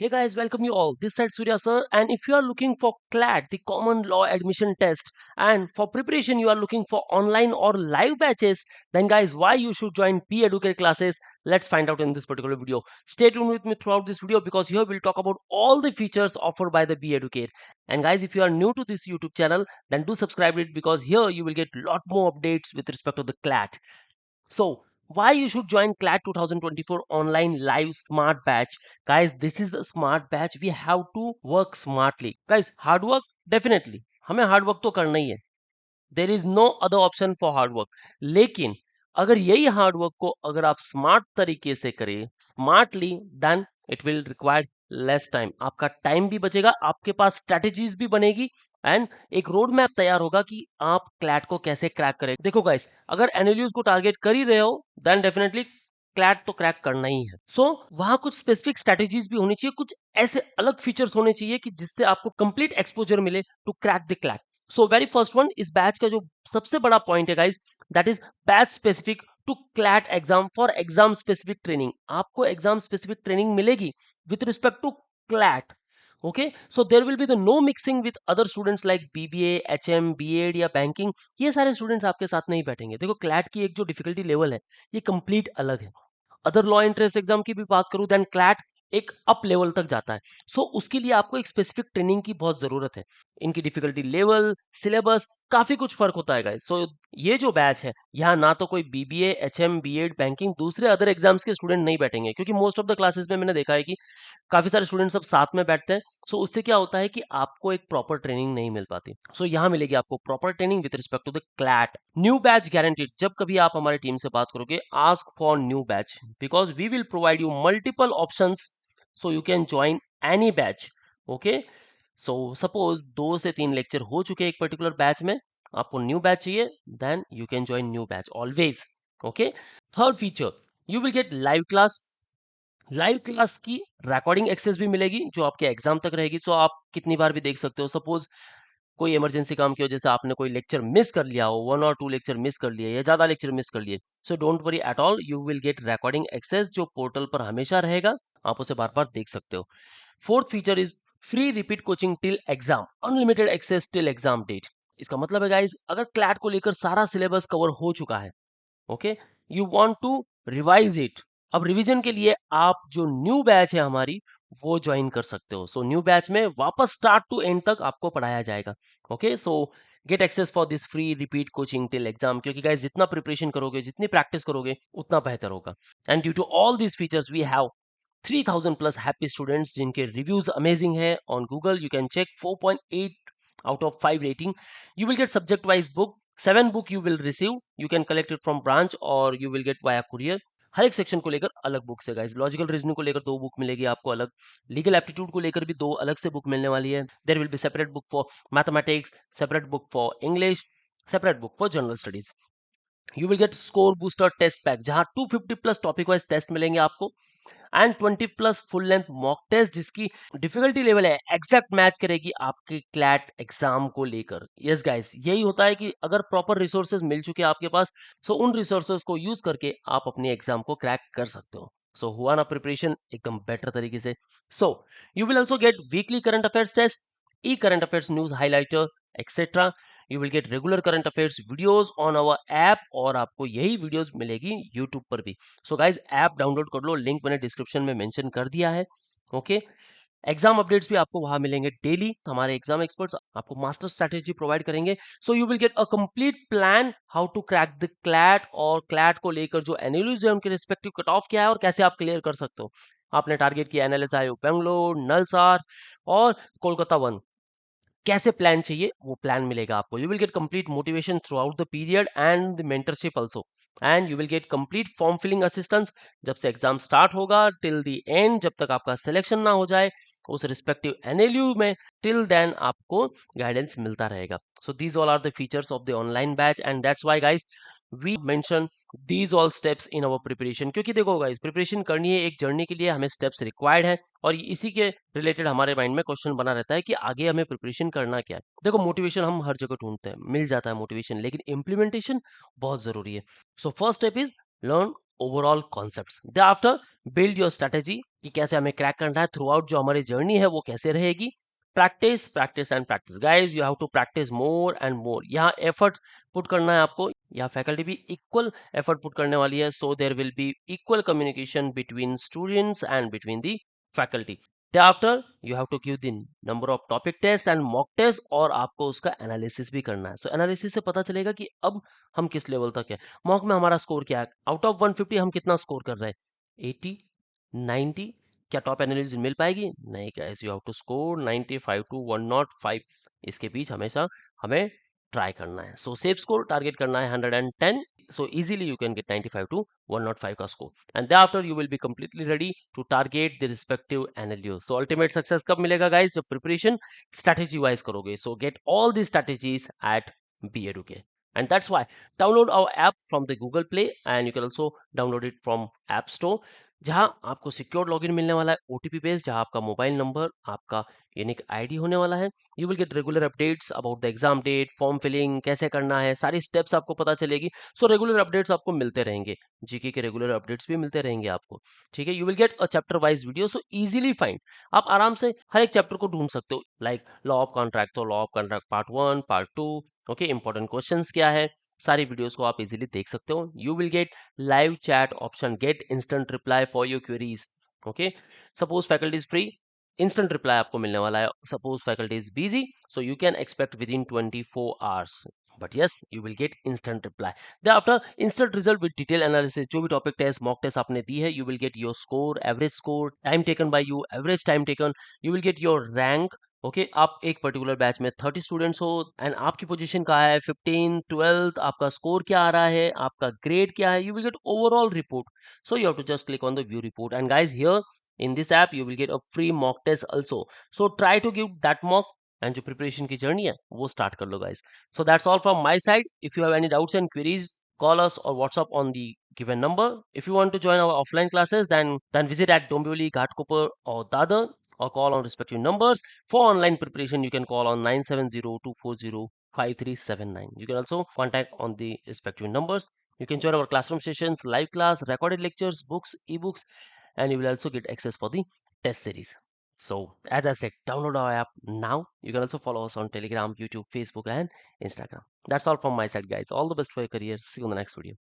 Hey guys, welcome you all. This side Surya sir, and if you are looking for CLAT, the Common Law Admission Test, and for preparation you are looking for online or live batches, then guys, why you should join P Educate classes? Let's find out in this particular video. Stay tuned with me throughout this video because here we'll talk about all the features offered by the P Educate. And guys, if you are new to this YouTube channel, then do subscribe it because here you will get lot more updates with respect to the CLAT. So, why you should join CLAT 2024 online live smart batch? Guys, this is the smart batch. We have to work smartly. Guys, hard work definitely. हमें hard work तो करना ही है. There is no other option for hard work. लेकिन अगर यही hard work को अगर आप स्मार्ट तरीके से करें smartly then it will require less time. आपका टाइम भी बचेगा, आपके पास स्ट्रेटेजीज भी बनेगी एंड एक रोड मैप तैयार होगा कि आप क्लैट को कैसे क्रैक करें. देखो गाइस, अगर एनालियूज को टारगेट कर ही रहे हो देन डेफिनेटली क्लैट तो क्रैक करना ही है. सो वहां कुछ स्पेसिफिक स्ट्रेटेजीज भी होनी चाहिए, कुछ ऐसे अलग फीचर्स होने चाहिए कि जिससे आपको कंप्लीट एक्सपोजर मिले to crack the CLAT. So very first one, इस बैच का जो सबसे बड़ा पॉइंट है guys, that is batch specific to CLAT exam for exam specific training. आपको एग्जाम स्पेसिफिक ट्रेनिंग मिलेगी with respect to CLAT. Okay, so there will be the no mixing with other students like BBA, HM, BEd या banking. ये सारे students आपके साथ नहीं बैठेंगे. देखो क्लैट की एक जो डिफिकल्टी लेवल है ये कंप्लीट अलग है. अदर लॉ इंटरेस्ट एग्जाम की भी बात करूं देन क्लैट एक अप लेवल तक जाता है. सो उसके लिए आपको एक स्पेसिफिक ट्रेनिंग की बहुत जरूरत है. इनकी डिफिकल्टी लेवल, सिलेबस, काफी कुछ फर्क होता है गाइस. सो ये जो बैच है यहाँ ना तो कोई बीबीए, एचएम, बीएड, बैंकिंग, दूसरे अदर एग्जाम्स के स्टूडेंट नहीं बैठेंगे क्योंकि मोस्ट ऑफ द क्लासेस में मैंने देखा है कि काफी सारे स्टूडेंट सब साथ में बैठते हैं. सो उससे क्या होता है कि आपको एक प्रॉपर ट्रेनिंग नहीं मिल पाती. सो यहाँ मिलेगी आपको proper training with respect to the CLAT. New batch guaranteed. जब कभी आप हमारी टीम से बात करोगे, ask for new batch because we will provide you multiple options so you can join any batch. Okay, so suppose 2 से 3 lecture हो चुके एक पर्टिकुलर बैच में, आपको न्यू बैच चाहिए then you can join new batch always. Okay, third feature, you will get live class. Live class की recording access भी मिलेगी जो आपके एग्जाम तक रहेगी. सो आप कितनी बार भी देख सकते हो. सपोज कोई इमरजेंसी काम की वजह से आपने कोई लेक्चर मिस कर लिया हो, 1 और 2 लेक्चर मिस कर लिए या ज्यादा लेक्चर मिस कर लिए, so don't worry at all, you will get recording access जो पोर्टल पर हमेशा रहेगा. आप उसे बार बार देख सकते हो. Fourth feature is free repeat coaching till exam, unlimited access till exam date. इसका मतलब है गाइज, अगर क्लैट को लेकर सारा सिलेबस कवर हो चुका है, okay, you want to revise it, अब रिवीजन के लिए आप जो न्यू बैच है हमारी वो ज्वाइन कर सकते हो. सो न्यू बैच में वापस स्टार्ट टू एंड तक आपको पढ़ाया जाएगा. Okay, so get access for this free repeat coaching till exam, क्योंकि गाइस जितना प्रिपरेशन करोगे, जितनी प्रैक्टिस करोगे उतना बेहतर होगा. And due to all these features we have 3000 plus happy students जिनके रिव्यूज अमेजिंग है on Google. You can check 4.8 out of 5 rating. You will get subject wise book, 7 book you will receive. You can collect it from branch or you will get via courier. हर एक section को लेकर अलग books है guys. Logical reasoning को लेकर 2 book मिलेगी आपको अलग. लीगल एप्टीट्यूड को लेकर भी 2 अलग से बुक मिलने वाली है. There will be separate book for mathematics, separate book for English, separate book for general studies. You will get score booster test pack जहां 250 प्लस टॉपिक वाइज टेस्ट मिलेंगे आपको and 20 plus full length mock test जिसकी difficulty level है exact match करेगी आपके CLAT exam को लेकर. Yes guys, यही होता है कि अगर प्रॉपर रिसोर्सेज मिल चुके हैं आपके पास, सो उन रिसोर्सेज को यूज करके आप अपने एग्जाम को क्रैक कर सकते हो. सो हुआ ना प्रिपरेशन एकदम बेटर तरीके से. So you will also get weekly current affairs test, e current affairs news highlighter etcetera. You will get regular current affairs videos on our app और आपको यही वीडियोस मिलेगी यूट्यूब पर भी. सो गाइज ऐप डाउनलोड कर लो, link मैंने description में mention कर दिया है. ओके, एग्जाम अपडेट्स भी आपको वहां मिलेंगे डेली. हमारे एग्जाम एक्सपर्ट्स आपको मास्टर स्ट्रेटेजी प्रोवाइड करेंगे. So you will get a complete plan how to crack the CLAT, और क्लैट को लेकर जो एनालिसिस है उनके रिस्पेक्टिव कट ऑफ क्या है और कैसे आप क्लियर कर सकते हो. आपने टारगेट किया एनएलएसआई बेंगलोर, नलसार और कोलकाता वन, कैसे प्लान चाहिए वो प्लान मिलेगा आपको. You will get complete motivation throughout the period and the mentorship also. And you will get complete form filling assistance जब से एग्जाम स्टार्ट होगा टिल द एंड, जब तक आपका सिलेक्शन ना हो जाए उस रिस्पेक्टिव एनएलयू में, टिल देन आपको गाइडेंस मिलता रहेगा. So these all are the features of the online batch and that's why guys we mention these all steps in our preparation. क्योंकि देखो गाइस, प्रिपरेशन करनी है एक जर्नी के लिए, हमें स्टेप्स रिक्वायर्ड है और इसी के रिलेटेड हमारे माइंड में क्वेश्चन बना रहता है कि आगे हमें प्रिपरेशन करना क्या है. देखो मोटिवेशन हम हर जगह ढूंढते हैं, मिल जाता है मोटिवेशन, लेकिन इम्प्लीमेंटेशन बहुत जरूरी है. So first step is learn overall concepts. After build your strategy कि कैसे हमें क्रैक करना है थ्रू आउट, जो हमारी जर्नी है वो कैसे रहेगी। Practice practice and practice guys, you have to practice more and more. यहाँ एफर्ट पुट करना है आपको, यहाँ फैकल्टी भी इक्वल एफर्ट पुट करने वाली है, so there will be equal communication between students and between the faculty. After you have to give the number of topic test and mock test, और आपको उसका एनालिसिस भी करना है। सो एनालिसिस से पता चलेगा कि अब हम किस लेवल तक है। मॉक में हमारा स्कोर क्या है, आउट ऑफ 150 हम कितना स्कोर कर रहे हैं, 80, 90, क्या टॉप एनालिस्ट मिल पाएगी? नहीं guys, you have to score 95 to 105, इसके बीच हमेशा हमें ट्राई करना है। सो सेफ स्कोर टारगेट करना है 110, so easily you can get 95 to 105 का score, and thereafter you will be completely ready to target the respective NLUs. So ultimate success कब मिलेगा guys? जब preparation strategy wise करोगे। So get all these strategies at BEducate, and that's why download our app from the Google Play, and you can also download it from App Store, जहां आपको secure login मिलने वाला है, OTP based, जहां आपका mobile number आपका unique ID होने वाला है। You will get regular updates about the exam date, form filling कैसे करना है, सारी स्टेप्स आपको पता चलेगी। सो रेगुलर अपडेट्स आपको मिलते रहेंगे, जीके के रेगुलर अपडेट्स भी मिलते रहेंगे आपको, ठीक है। You will get a chapter wise video, so easily find, आप आराम से हर एक चैप्टर को ढूंढ सकते हो। लाइक लॉ ऑफ कॉन्ट्रैक्ट, तो law of contract part 1, part 2, okay, important questions क्या है, सारी वीडियोस को आप इजीली देख सकते हो। You will get live chat option, get instant reply for your queries, okay. Suppose faculty is free, instant reply आपको मिलने वाला है। Suppose faculty is busy, so you can expect with in 24 hours, but yes you will get instant reply. After instant result with detail analysis, जो भी topic test mock test आपने दी है, you will get your score, average score, time taken by you, average time taken, you will get your rank, okay. आप एक particular batch में 30 students हो and आपकी position कहाँ है, 15, 12, आपका स्कोर क्या आ रहा है, आपका ग्रेड क्या है, you will get overall report. So you have to just click on the view report, and guys here in this app you will get a free mock test also, so try to give that mock, and जो preparation की journey है वो start कर लो guys. So that's all from my side. If you have any doubts and queries, call us or WhatsApp on the given number. If you want to join our offline classes, then visit at Dombivli, Ghatkopar or Dadar, or call on respective numbers. For online preparation you can call on 970-240-5379. You can also contact on the respective numbers. You can join our classroom sessions, live class, recorded lectures, books, ebooks, and you will also get access for the test series. So as I said, download our app now. You can also follow us on Telegram, YouTube, Facebook, and Instagram. That's all from my side, guys. All the best for your career. See you on the next video.